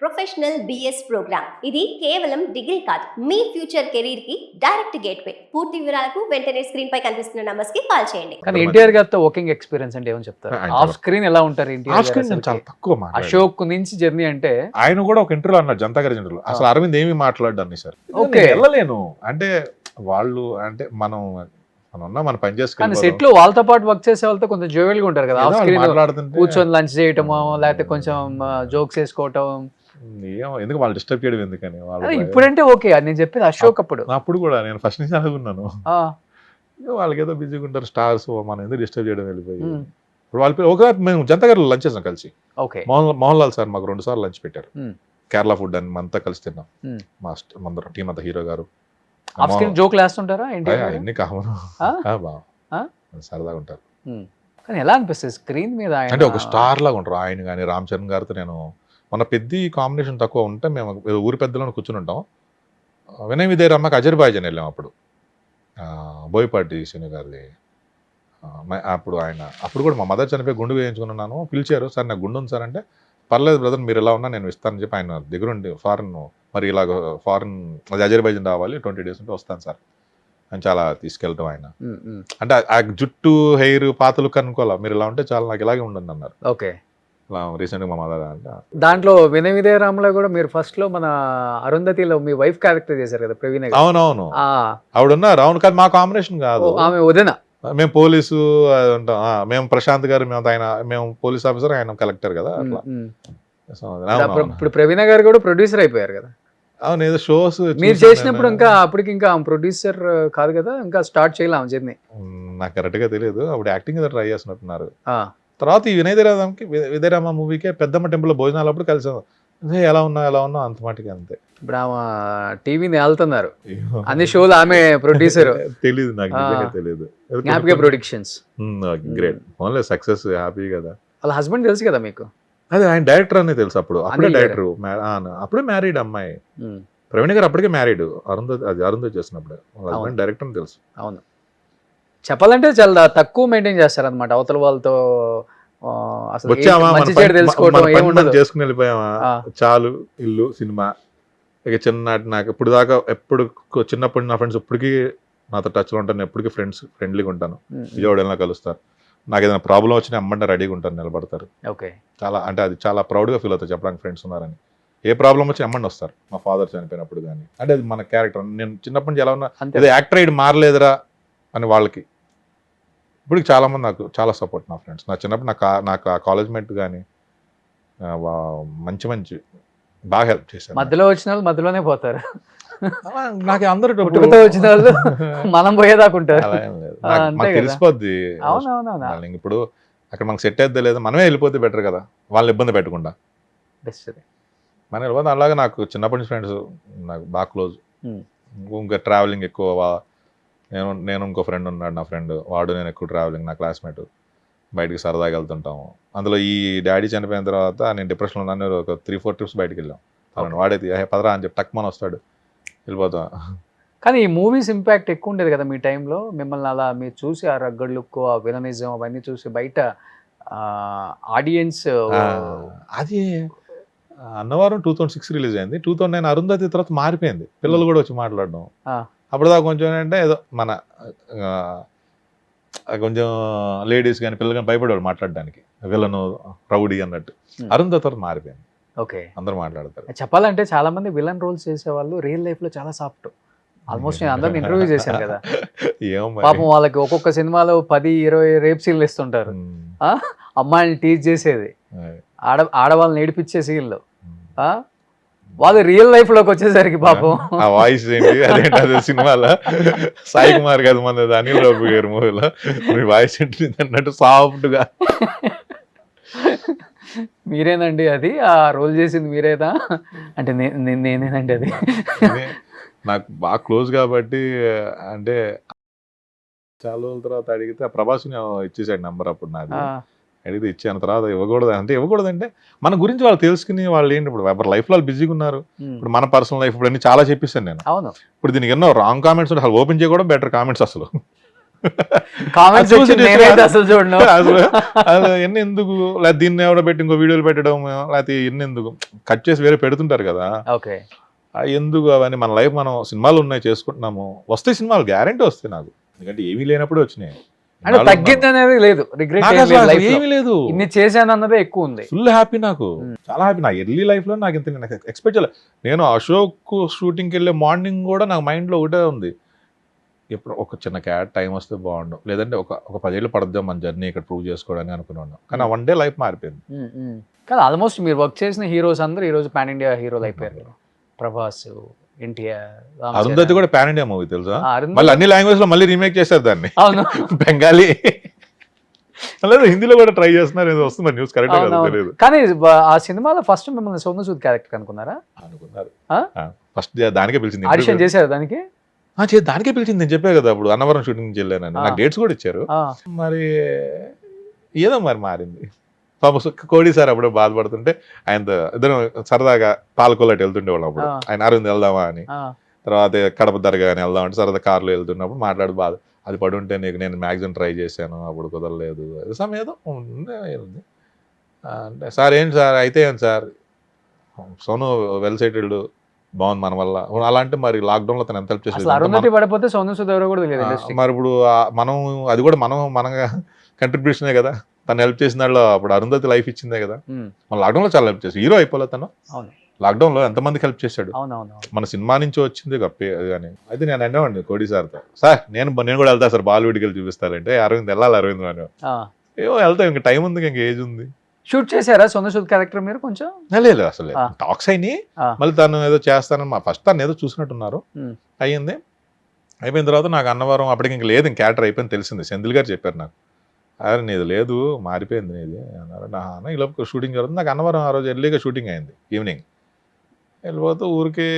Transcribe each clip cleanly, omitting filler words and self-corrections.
Professional BS programme. ఇది కేవలం degree కాదు, మీ ఫ్యూచర్ కెరీర్ కి డైరెక్ట్ గేట్వే. పూర్తి వివరాలకు వెంటనే స్క్రీన్ పై కనిపిస్తున్న నంబర్స్ కి కాల్ చేయండి. కానీ ఎన్టీఆర్ గారితో వర్కింగ్ ఎక్స్పీరియన్స్ అంటే ఏమని చెప్తారు? ఆఫ్ స్క్రీన్ ఎలా ఉంటారు ఆఫ్ ఎన్టీఆర్ స్క్రీన్ నేను చాలా తక్కువ అశోక్ నుంచి జర్నీ అంటే ఆయన కూడా ఒక ఇంటర్వ్యూలో అన్నారు, జనతా గారి ఇంటర్వ్యూలో అసలు అరవింద్ ఏమి మాట్లాడ్డాన్ని సార్. ఓకే. వెళ్ళలేను అంటే వాళ్ళు అంటే మనం ఉన్నా మనం పని కానీ చేసుకుని సెట్ లో వాళ్ళతో పాటు వర్క్ చేసే వాళ్ళతో కొంచెం జోవెల్ గా ఉంటారు కదా, ఆఫ్ స్క్రీన్ మాట్లాడుతుంటే కూర్చొని లంచ్ చేయటమో లేకపోతే కొంచెం జోక్స్ వేసుకోవటం. ఏమో ఎందుకు వాళ్ళు డిస్టర్బ్ చేయడం ఎందుకని అదే వాళ్ళు ఇప్పుడంటే ఓకే, నేను చెప్పేది అశోక్ అప్పుడు. అప్పుడు కూడా నేను ఫస్ట్ నుంచి అనుకున్నాను ఆ, వాళ్ళకి ఏదో బిజీగా ఉంటారు స్టార్స్, మనం ఎందుకు డిస్టర్బ్ చేయడం వెళ్ళిపోయి. ఉమ్, ఇప్పుడు వాళ్ళ ఒక మేము జనతా గారు లంచ్ చేసాం కలిసి. ఓకే. మోహన్ లాల్ సార్ మాకు 2 సార్లు లంచ్ పెట్టారు. ఉమ్, కేరళ ఫుడ్ అని అంతా కలిసి తిన్నాం. ఉమ్. మా మందరం టీం అంతా, హీరో గారు ఆఫ్ స్క్రీన్ జోక్లు వేస్తుంటారా ఎన్టీఆర్ గారు? అన్ని కామను ఆ? బాగా ఆ? సరదాగా ఉంటారు. ఉమ్. కానీ ఎలా అనిపిస్తుంది స్క్రీన్ మీద ఆయన? అంటే ఒక స్టార్ లాగా ఉంటారు ఆయన. కానీ రామ్ చరణ్ గారితో నేను మన పెద్ద కాంబినేషన్ తక్కువ ఉంటే మేము ఏదో ఊరి పెద్దలను కూర్చుని ఉంటాం. వినయ్ విజయ్ రమ్మకి అజర్బైజాన్ వెళ్ళాం అప్పుడు, బోయపాటి శని గారిది. అప్పుడు అప్పుడు కూడా మా మదర్ చనిపోయి గుండు వేయించుకున్నాను. పిలిచారు, సార్ నాకు గుండు ఉంది సార్ అంటే, పర్లేదు బ్రదర్ మీరు ఎలా ఉన్నా నేను ఇస్తానని చెప్పి ఆయన దగ్గర ఉండి ఫారెన్, మరి ఇలాగ ఫారెన్ అది అజర్బైజాన్ రావాలి 20 days ఉంటే వస్తాను సార్ అని చాలా తీసుకెళ్ళటం ఆయన. ఉమ్, ఉమ్. అంటే ఆ జుట్టు హెయిర్ పాతలు కనుక్కోవాలా, మీరు ఇలా ఉంటే చాలా నాకు ఇలాగే ఉండండి అన్నారు. ఓకే. ఇలా రీసెంట్గా మా మదర్ అంటే దాంట్లో వినయ విజయరామ్లో కూడా మీరు ఫస్ట్ లో మన అరుంధతిలో మీ వైఫ్ క్యారెక్టర్ చేశారు కదా, ప్రవీణ గారు. అవునవును ఆ, ఆవిడ ఉన్నారు. అవును కాదు, మా కాంబినేషన్ కాదు. ఓ, ఆమె వదిన. మేము పోలీసు అది ఉంటాం. మేము ప్రశాంత్ గారు, మేము పోలీస్ ఆఫీసర్, ఆయన కలెక్టర్ కదా అట్లా. ఉమ్, ఉమ్. సో, అవును, ఇప్పుడు ప్రవీణ గారు కూడా ప్రొడ్యూసర్ అయిపోయారు కదా. అవును ఏదో షోస్ మీరు చేసినప్పుడు ఇంకా అప్పటికి ఇంకా ప్రొడ్యూసర్ కాదు కదా, ఇంకా స్టార్ట్ చేయాలి ఆమె జర్నీ. నాకు కరెక్ట్ గా తెలియదు. అప్పుడు యాక్టింగ్ ఏదో ట్రై చేస్తున్నట్టున్నారు. తర్వాత ఈ వినయరామ మూవీకే పెద్దమ్మ టెంపుల్ లో భోజనాలు అప్పుడు కలిసాం. ఎలా ఉన్నా అంత మాటికి అంతే. ఇప్పుడు ఆమె టీవీని వెళ్తున్నారు అన్ని షోలు, ఆమె ప్రొడ్యూసర్. తెలీదు నాకు, నిజంగా తెలీదు. Gnapika productions. Great, only success, happy కదా. వాళ్ళ హస్బెండ్ తెలుసు కదా మీకు? అదే ఆయన డైరెక్టర్ అని తెలుసు. అప్పుడే అనిల్ డైరెక్టర్, అప్పుడే మ్యారీడ్ అమ్మాయి. ఉమ్, ప్రవీణ్ గారు అప్పటికే మ్యారీడ్, అరుంధతి చేసినప్పుడు. హస్బెండ్ డైరెక్టర్ అని తెలుసు. అవును. చెప్పాలంటే చాలా తక్కువ మెయింటైన్ చేస్తారు అనమాట అవతల వాళ్ళతో. అసలు వచ్చామా మంచి చెడు తెలుసుకోవడం ఏముండదు. చేసుకుని వెళ్ళిపోయామా, చాలు ఇల్లు సినిమా. ఇక చిన్ననాటి నాకు ఇప్పుడు దాకా చిన్నప్పుడు నా ఫ్రెండ్స్ ఇప్పటికీ నాతో టచ్లో ఉంటాను. ఎప్పటికీ ఫ్రెండ్లీగా ఉంటాను. విజయవాడ వెళ్ళినా కలుస్తారు. నాకు ఏదైనా ప్రాబ్లం వచ్చినా అమ్మంటే రెడీగా ఉంటాను, నిలబడతారు. ఓకే. చాలా అంటే అది చాలా ప్రౌడ్గా ఫీల్ అవుతుంది చెప్పడానికి ఫ్రెండ్స్ ఉన్నారని. ఏ ప్రాబ్లం వచ్చి అమ్మండి వస్తారు. మా ఫాదర్ చనిపోయినప్పుడు కానీ. అంటే అది మన క్యారెక్టర్. నేను చిన్నప్పటి నుంచి ఎలా ఉన్నా, ఏదో యాక్టర్ అయ్యి మారలేదురా అని వాళ్ళకి. ఇప్పుడు చాలా మంది నాకు చాలా సపోర్ట్, నా ఫ్రెండ్స్. నా చిన్నప్పుడు నాకు ఆ కాలేజ్ మేట్ కానీ మంచి బాగా హెల్ప్ చేశారు. మధ్యలో వచ్చిన వాళ్ళు మధ్యలోనే పోతారు. నాకు అందరూ పుట్టుకతో వచ్చిన వాళ్ళు మనం పోయేదాకా ఉంటారు. అలా ఏం లేదు. అంతే మాకు కదా. తెలిసిపోద్ది. అవునవునవునా. వాళ్ళని ఇప్పుడు అక్కడ మనకు సెట్ అయితే లేదా, మనమే వెళ్ళిపోతే బెటర్ కదా, వాళ్ళని ఇబ్బంది పెట్టకుండా. బెస్ట్. మనం వెళ్ళిపోతే. అలాగే నాకు చిన్నప్పటి నుంచి ఫ్రెండ్స్ నాకు బాగా క్లోజ్. ఇంకా ట్రావెలింగ్ ఎక్కువ. నేను ఇంకో ఫ్రెండ్ ఉన్నాడు, నా ఫ్రెండ్ వాడు, నేను ఎక్కువ ట్రావెలింగ్. నా క్లాస్మేట్, బయటికి సరదాగా వెళ్తుంటాము. అందులో ఈ డాడీ చనిపోయిన తర్వాత నేను డిప్రెషన్లో ఉన్నాను. ఒక 3-4 trips బయటికి వెళ్ళాం. అవును, వాడైతే పదరా అని చెప్పి టక్మని వస్తాడు, వెళ్ళిపోతాం. కానీ ఈ మూవీస్ ఇంపాక్ట్ ఎక్కువ ఉండేది కదా మీ టైంలో. మిమ్మల్ని అలా మీరు చూసి ఆ రగ్గడ్ లుక్, ఆ విలనిజం అవన్నీ చూసి బయట ఆడియన్స్. అది అన్నవరం 2006 రిలీజ్ అయింది. 2009 అరుంధతి తర్వాత మారిపోయింది. పిల్లలు కూడా వచ్చి మాట్లాడడం. అప్పుడు దాకా కొంచెం ఏంటంటే ఏదో మన కొంచెం లేడీస్ కానీ పిల్లలు కానీ భయపడేవాడు మాట్లాడడానికి, విలను రౌడీ అన్నట్టు. అరుంధతి తర్వాత మారిపోయింది. ఓకే. అందరూ మాట్లాడతారు. చెప్పాలంటే చాలా మంది విలన్ రోల్స్ చేసేవాళ్ళు రియల్ లైఫ్ లో చాలా సాఫ్ట్. ఆల్మోస్ట్ నేను అందరిని ఇంటర్వ్యూ చేశాను కదా. పాపం వాళ్ళకి ఒక్కొక్క సినిమాలో 10-20 రేప్ సీన్లు ఇస్తుంటారు. అమ్మాయిని టీచ్ చేసేది, ఆడవాళ్ళని ఏడిపించే సీన్లు. వాళ్ళు రియల్ లైఫ్ లోకి వచ్చేసరికి పాపం ఆ వాయిస్ ఏంటి అదేంటి సినిమాలో సాయి కుమార్ కదా మన అనిల్ రావు గారు మూవీలో, మీ వాయిస్ ఏంటి అన్నట్టు సాఫ్ట్ గా. మీరేనండి అది, ఆ రోల్ చేసింది మీరేనా అంటే నేనేనండి అది. నాకు బాగా క్లోజ్ కాబట్టి. అంటే చాలా రోజుల తర్వాత అడిగితే ఆ ప్రభాస్ని ఇచ్చేసాడు నెంబర్. అప్పుడు నాకు అడిగితే ఇచ్చాను. తర్వాత ఇవ్వకూడదంటే మన గురించి వాళ్ళు తెలుసుకుని వాళ్ళు ఏంటి, ఇప్పుడు ఎవరి లైఫ్ లో వాళ్ళు బిజీగా ఉన్నారు. ఇప్పుడు మన పర్సనల్ లైఫ్ ఇప్పుడు అన్ని చాలా చెప్పేసాను నేను. అవును. ఇప్పుడు దీనికి ఎన్నో రాంగ్ కామెంట్స్ అసలు ఓపెన్ చేయకూడదు, బెటర్ కామెంట్స్ అసలు కామెంట్స్ అది చూసి నేనైతే అసలు చూడను. అసలు ఎన్ని ఎందుకు, లేకపోతే దీన్ని ఎవరో పెట్టి ఇంకో వీడియోలు పెట్టడం, లేకపోతే ఎన్ని ఎందుకు కట్ చేసి వేరే పెడుతుంటారు కదా, ఓకే ఎందుకు అవన్నీ. మన లైఫ్ మనం సినిమాలు ఉన్నాయి చేసుకుంటున్నాము, వస్తే సినిమాలు గ్యారెంటీ వస్తాయి నాకు, ఎందుకంటే ఏమీ లేనప్పుడే వచ్చినాయి. అంటే తగ్గింది అనేది లేదు, రిగ్రెట్ నాకు అసలు ఏమీ లేదు, ఇన్ని చేశాను అన్నదే ఎక్కువ ఉంది. ఫుల్ హ్యాపీ, నాకు చాలా హ్యాపీ. నా ఎర్లీ లైఫ్ లో నాకు ఇంత ఎక్స్పెక్ట్ చేయలేదు. నేను అశోక్ షూటింగ్కి వెళ్ళే మార్నింగ్ కూడా నాకు మైండ్ లో ఒకటే ఉంది, ఎప్పుడు ఒక చిన్న క్యాట్ టైం వస్తే బాగుండు, లేదంటే ఒక 10 ఏళ్ళు పడద్దాం మన జర్నీ ఇక్కడ ప్రూవ్ చేసుకోవడానికి అనుకున్నాను. కానీ ఆ 1 డే లైఫ్ మారిపోయింది. కానీ ఆల్మోస్ట్ మీరు వర్క్ చేసిన హీరోస్ అందరూ ఈ రోజు పాన్ ఇండియా హీరోలు అయిపోయారు. ప్రభాస్, ఎన్టీఆర్, అరుంధతి కూడా పాన్ ఇండియా మూవీ తెలుసా, మళ్ళీ అన్ని లాంగ్వేజ్ లో మళ్ళీ రీమేక్ చేశారు దాన్ని. అవును, బెంగాలీ అలాగే హిందీలో కూడా ట్రై చేస్తున్నారు, ఏదో వస్తుంది న్యూస్, కరెక్ట్ తెలియదు. కానీ ఆ సినిమాలో ఫస్ట్ మిమ్మల్ని సోను సూద్ క్యారెక్టర్ అనుకున్నారా? అనుకున్నారు, ఫస్ట్ దానికే పిలిచింది, ఆడిషన్ చేశారు దానికి, దానికే పిలిచింది. నేను చెప్పాను కదా అప్పుడు అన్నవరం షూటింగ్ నుంచి వెళ్ళానని, నాకు డేట్స్ కూడా ఇచ్చారు. మరి ఏదో మరి మారింది. కోడి సార్ అప్పుడే బాధపడుతుంటే ఆయన ఇద్దరు సరదాగా పాలకొల్లటి వెళ్తుండేవాళ్ళం అప్పుడు, ఆయన అరవింద్ వెళ్దామా అని, తర్వాత కడప దర్గా అని వెళ్దాం అంటే సరదా కార్లో వెళ్తున్నప్పుడు మాట్లాడు బాధ, అది పడుంటే నీకు నేను మ్యాక్సిమం ట్రై చేశాను అప్పుడు కుదరలేదు, సమయం అంటే సార్ ఏంటి సార్ అయితే ఏంటి సార్, సోను వెల్ సెటిల్డ్, బాగుంది మన వల్ల అలా అంటే, మరి లాక్డౌన్ లో తను ఎంత హెల్ప్ చేసేది, పడిపోతే సోను సూద్ ఎవరో కూడా తెలియదు. మరి ఇప్పుడు మనం అది కూడా మన కంట్రిబ్యూషనే కదా, తను హెల్ప్ చేసిన వాళ్ళు అప్పుడు అరుంధతి లైఫ్ ఇచ్చిందే కదా, మన లాక్డౌన్ లో చాలా హెల్ప్ చేసి, హీరో అయిపోలే తను లాక్డౌన్ లో ఎంతమందికి హెల్ప్ చేశాడు, మన సినిమా నుంచి వచ్చింది గప్పే కానీ. అయితే నేను అనేవాడిని కోడి సార్తో, సార్ నేను కూడా వెళ్తా సార్ బాలీవుడ్కి వెళ్ళి చూపిస్తారంటే, అరవింద్ వెళ్ళాలి అరవింద్ అని, ఏమో వెళ్తాం, ఇంకా టైం ఉంది, ఇంకా ఏజ్ ఉంది. షూట్ చేశారా సోను సూద్ క్యారెక్టర్ మీరు కొంచెం? లేదు అసలు టాక్స్ అయినాయి, మళ్ళీ తను ఏదో చేస్తానని ఫస్ట్ తను ఏదో చూసినట్టున్నారు, అయ్యింది. అయిపోయిన తర్వాత నాకు అన్నవరం అప్పటికి ఇంక లేదు, ఇంక క్యారెక్టర్ అయిపోయింది తెలిసింది, సెంధిల్ గారు చెప్పారు నాకు, అరే నీది లేదు మారిపోయింది నీది అన్నారు. నా ఇలా షూటింగ్ జరుగుతుంది, నాకు అన్నవరం ఆ రోజు ఎర్లీగా షూటింగ్ అయింది, ఈవినింగ్ వెళ్ళిపోతూ ఊరికి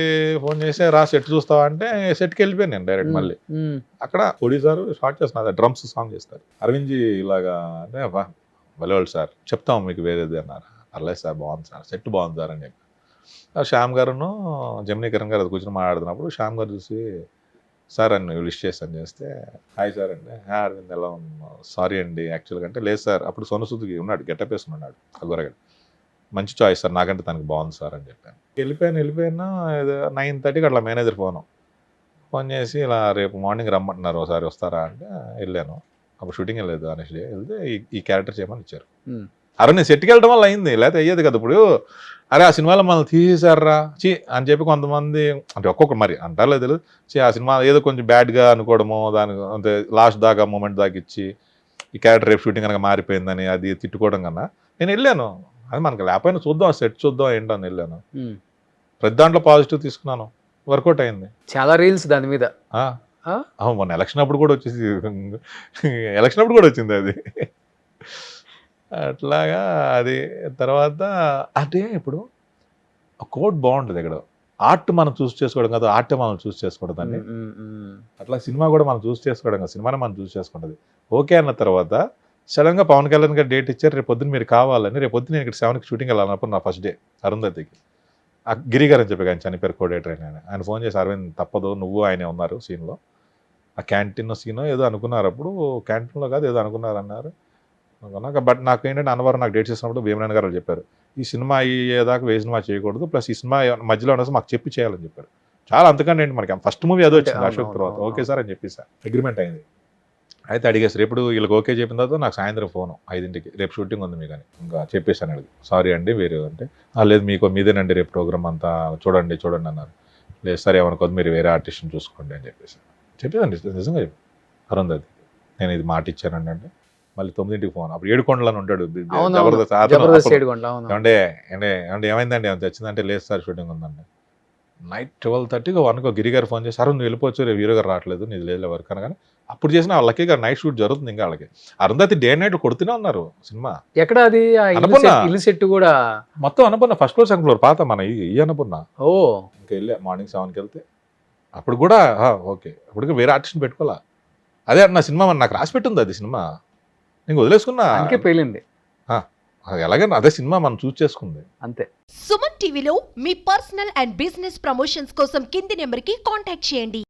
ఫోన్ చేసి రా సెట్ చూస్తావా అంటే సెట్కి వెళ్ళిపోయాను నేను డైరెక్ట్. మళ్ళీ అక్కడ కోడి సార్ షార్ట్ చేస్తున్నారు, డ్రమ్స్ సాంగ్ చేస్తారు, అరవింద్ జీ ఇలాగా అంటే వెళ్ళేవాళ్ళు సార్ చెప్తాం మీకు వేరేది అన్నారు. అర్లేదు సార్ బాగుంది సార్, సెట్ బాగుంది సార్ అని చెప్పి. శ్యామ్ గారును జమినీ కిరణ్ గారు అది కూర్చొని మాట్లాడుతున్నప్పుడు శ్యామ్ గారు చూసి సార్ అని విష్ చేస్తాను చేస్తే, హాయ్ సార్ అండి, అరవింద్ ఎలా సారీ అండి యాక్చువల్గా అంటే, లేదు సార్ అప్పుడు సోను సూద్కి ఉన్నాడు గెటప్ వేసుకున్నాడు అగోరగడ్, మంచి చాయిస్ సార్ నాకంటే తనకి బాగుంది సార్ అని చెప్పాను. వెళ్ళిపోయినా 9:30కి అట్లా మేనేజర్ ఫోన్ చేసి ఇలా రేపు మార్నింగ్ రమ్మంటున్నారు ఒకసారి వస్తారా అంటే వెళ్ళాను. అప్పుడు షూటింగ్ వెళ్ళలేదు అనేసి వెళ్తే ఈ క్యారెక్టర్ చేయమని ఇచ్చారు. అరే నేను సెట్కి వెళ్ళడం వల్ల అయింది, లేకపోతే అయ్యేది కదా. ఇప్పుడు అరే ఆ సినిమాలో మనల్ని తీసేశారా చీ అని చెప్పి కొంతమంది అంటే ఒక్కొక్కరు మరి అంటారో తెలియదు, ఆ సినిమా ఏదో కొంచెం బ్యాడ్గా అనుకోవడము, దానికి అంతే లాస్ట్ దాకా మూమెంట్ దాకా ఇచ్చి ఈ క్యారెక్టర్ రేపు షూటింగ్ కనుక మారిపోయిందని అది తిట్టుకోవడం కన్నా నేను వెళ్ళాను, అది మనకు లేకపోయినా చూద్దాం సెట్ చూద్దాం ఏంటని వెళ్ళాను. ప్రతి దాంట్లో పాజిటివ్ తీసుకున్నాను, వర్కౌట్ అయింది. చాలా రీల్స్ దాని మీద. మొన్న ఎలక్షన్ అప్పుడు కూడా వచ్చింది అది. అట్లాగా అది తర్వాత అంటే ఇప్పుడు కోడ్ బాగుంటుంది ఇక్కడ, ఆర్ట్ మనం చూస్ చేసుకోవడం కదా, ఆర్ట్ మనం చూస్ చేసుకోవడం దాన్ని. అట్లా సినిమా కూడా మనం చూస్ చేసుకోవడం కదా, సినిమానే మనం చూస్ చేసుకుంటుంది. ఓకే అన్న తర్వాత సడన్గా పవన్ కళ్యాణ్ గారు డేట్ ఇచ్చారు, రేపు పొద్దున్న మీరు కావాలని. రేపు పొద్దున్న నేను ఇక్కడ 7కి షూటింగ్ వెళ్ళాలన్నప్పుడు నా ఫస్ట్ డే అరుంధతికి గిరి గారు అని చెప్పి ఆయన చనిపోయారు కోడేటర్ ఆయన ఫోన్ చేసి, అరవింద్ తప్పదు నువ్వు ఆయనే ఉన్నారు సీన్లో, ఆ క్యాంటీన్ సీనో ఏదో అనుకున్నారు, అప్పుడు క్యాంటీన్లో కాదు ఏదో అనుకున్నారు. బట్ నాకు ఏంటంటే అన్నవరం నాకు డేట్స్ ఇచ్చినప్పుడు భీమనారాయణ గారు చెప్పారు, ఈ సినిమా అయ్యేదాకా ఏ సినిమా చేయకూడదు, ప్లస్ ఈ సినిమా మధ్యలో ఉన్నది మాకు చెప్పి చేయాలని చెప్పారు. చాలా అంతకంటే ఏంటి మనకి ఫస్ట్ మూవీ అదో వచ్చింది అశోక్ తర్వాత. ఓకే సార్ అని చెప్పి సార్ అగ్రిమెంట్ అయింది. అయితే అడిగేసి రేపు వీళ్ళకి ఓకే చెప్పిన తర్వాత నాకు సాయంత్రం ఫోను 5కి రేపు షూటింగ్ ఉంది మీకు అని ఇంకా చెప్పేసాను. అడిగి సారీ అండి వేరే అంటే, లేదు మీదేనండి రేపు ప్రోగ్రామ్ అంతా చూడండి అన్నారు. లేదు సార్ ఏమనుకోదు మీరు వేరే ఆర్టిస్ట్ని చూసుకోండి అని చెప్పేదండి నిజంగా చెప్పి అరుంధతి నేను ఇది మాట ఇచ్చానండి అంటే. మళ్ళీ 9కి ఫోన్, అప్పుడు ఏడుకొండలని ఉంటాడు జబర్దస్త్ అంటే ఏమైందండి ఏమైనా తెచ్చిందంటే, లేదు సార్ షూటింగ్ ఉందండి. నైట్ 12:30కి 1కి గిరిగారు ఫోన్ చేసి, అరుణ్ నువ్వు వెళ్ళిపోవచ్చు రేపు హీరో గారు రావట్లేదు నీది లేదు వర్క్ అనగానే అప్పుడు చేసిన వాళ్ళకి నైట్ షూట్ జరుగుతుంది. ఇంకా వాళ్ళకి అరుంధతి డే నైట్ కొడుతూనే ఉన్నారు సినిమా. ఎక్కడ అది ఇల్లు సెట్ కూడా మొత్తం అనుకున్న ఫస్ట్ ఫ్లోర్ సెకండ్ ఫ్లోర్ పాత మన ఈ అనుకున్న. ఇంకా వెళ్ళా మార్నింగ్ 7కి వెళ్తే అప్పుడు కూడా ఓకే, అప్పటికి వేరే ఆర్టిస్ట్ని పెట్టుకోవాలా. అదే నా సినిమా నాకు రాసి పెట్టింది, అది సినిమా నేను వదిలేసుకున్నా, పేలింది. ఎలాగైనా అదే సినిమా మనం చూస్ చేసుకుంది అంతే. సుమన్ టీవీలో మీ పర్సనల్ అండ్ బిజినెస్ ప్రమోషన్స్ కోసం కింది నెంబర్కి కాంటాక్ట్ చేయండి.